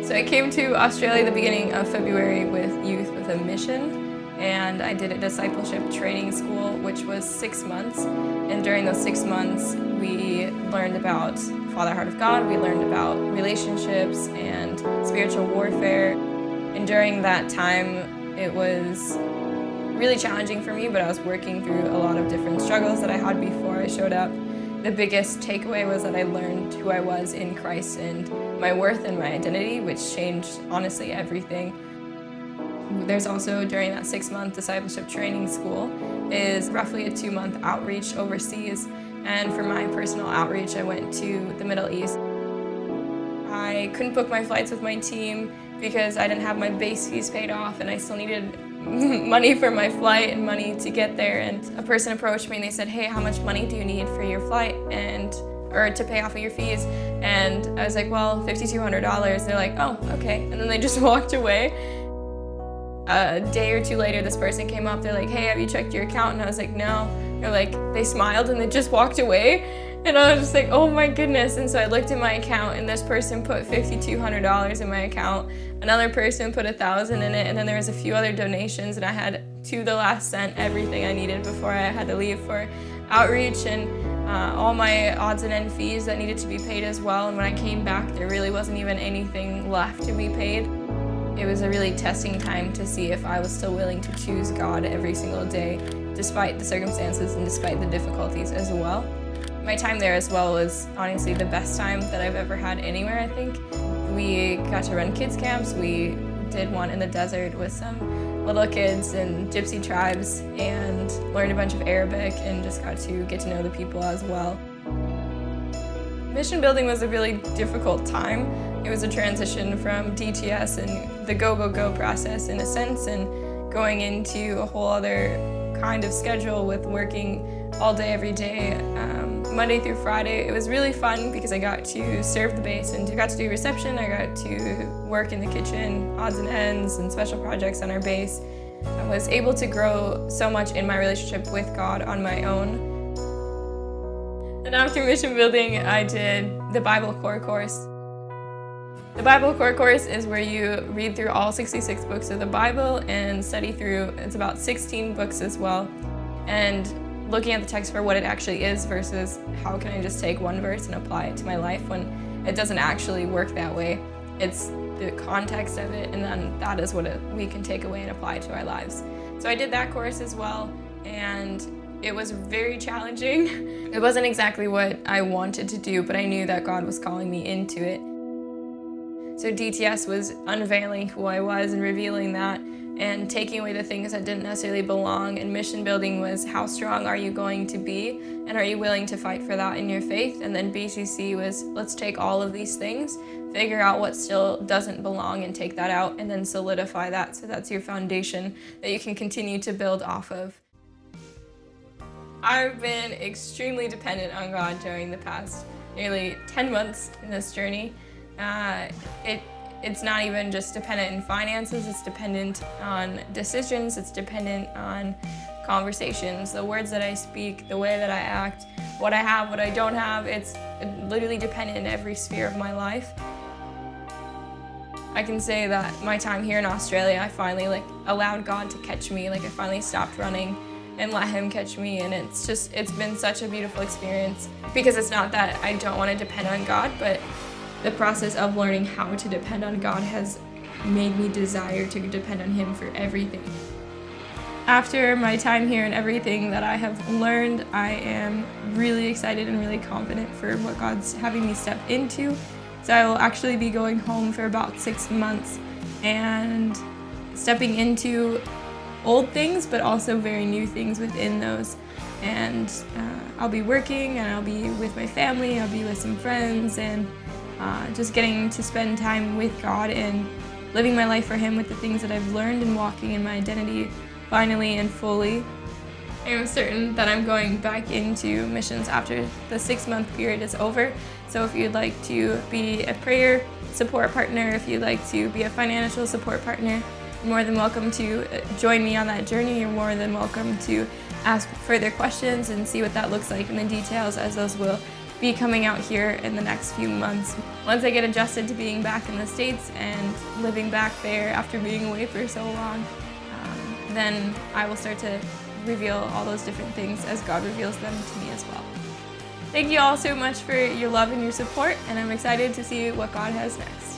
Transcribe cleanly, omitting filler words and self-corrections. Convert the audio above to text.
So I came to Australia the beginning of February with Youth with a Mission, and I did a discipleship training school, which was 6 months. And during those 6 months, we learned about Father Heart of God, we learned about relationships and spiritual warfare. And during that time, it was really challenging for me, but I was working through a lot of different struggles that I had before I showed up. The biggest takeaway was that I learned who I was in Christ and my worth and my identity, which changed, honestly, everything. There's also, during that 6-month discipleship training school, is roughly a 2-month outreach overseas. And for my personal outreach, I went to the Middle East. I couldn't book my flights with my team because I didn't have my base fees paid off, and I still needed money for my flight and money to get there. And a person approached me and they said, "Hey, how much money do you need for your flight or to pay off of your fees?" And I was like, "Well, $5,200. They're like, "Oh, okay." And then they just walked away. A day or two later, this person came up. They're like, "Hey, have you checked your account?" And I was like, "No." They're like, they smiled and they just walked away. And I was just like, oh my goodness. And so I looked at my account, and this person put $5,200 in my account. Another person put $1,000 in it, and then there was a few other donations, and I had to the last cent everything I needed before I had to leave for outreach, and all my odds and end fees that needed to be paid as well. And when I came back, there really wasn't even anything left to be paid. It was a really testing time to see if I was still willing to choose God every single day, despite the circumstances and despite the difficulties as well. My time there as well was honestly the best time that I've ever had anywhere, I think. We got to run kids camps. We did one in the desert with some little kids and gypsy tribes, and learned a bunch of Arabic and just got to get to know the people as well. Mission building was a really difficult time. It was a transition from DTS and the go process in a sense, and going into a whole other kind of schedule with working all day, every day, Monday through Friday. It was really fun because I got to serve the base and got to do reception. I got to work in the kitchen, odds and ends, and special projects on our base. I was able to grow so much in my relationship with God on my own. And after mission building, I did the Bible Core course. The Bible Core course is where you read through all 66 books of the Bible and study through, it's about 16 books as well, and looking at the text for what it actually is versus how can I just take one verse and apply it to my life when it doesn't actually work that way. It's the context of it, and then that is what we can take away and apply to our lives. So I did that course as well, and it was very challenging. It wasn't exactly what I wanted to do, but I knew that God was calling me into it. So DTS was unveiling who I was and revealing that, and taking away the things that didn't necessarily belong. And mission building was, how strong are you going to be, and are you willing to fight for that in your faith? And then BCC was, let's take all of these things, figure out what still doesn't belong and take that out, and then solidify that so that's your foundation that you can continue to build off of. I've been extremely dependent on God during the past nearly 10 months in this journey. It's not even just dependent in finances, it's dependent on decisions, it's dependent on conversations, the words that I speak, the way that I act, what I have, what I don't have. It's literally dependent in every sphere of my life. I can say that my time here in Australia, I finally allowed God to catch me. I finally stopped running and let Him catch me, and it's been such a beautiful experience, because it's not that I don't want to depend on God, but the process of learning how to depend on God has made me desire to depend on Him for everything. After my time here and everything that I have learned, I am really excited and really confident for what God's having me step into. So I will actually be going home for about 6 months and stepping into old things, but also very new things within those. And I'll be working, and I'll be with my family, I'll be with some friends, and just getting to spend time with God and living my life for Him with the things that I've learned, and walking in my identity finally and fully. I am certain that I'm going back into missions after the 6-month period is over. So if you'd like to be a prayer support partner, if you'd like to be a financial support partner, you're more than welcome to join me on that journey. You're more than welcome to ask further questions and see what that looks like in the details, as those will be coming out here in the next few months. Once I get adjusted to being back in the States and living back there after being away for so long, then I will start to reveal all those different things as God reveals them to me as well. Thank you all so much for your love and your support, and I'm excited to see what God has next.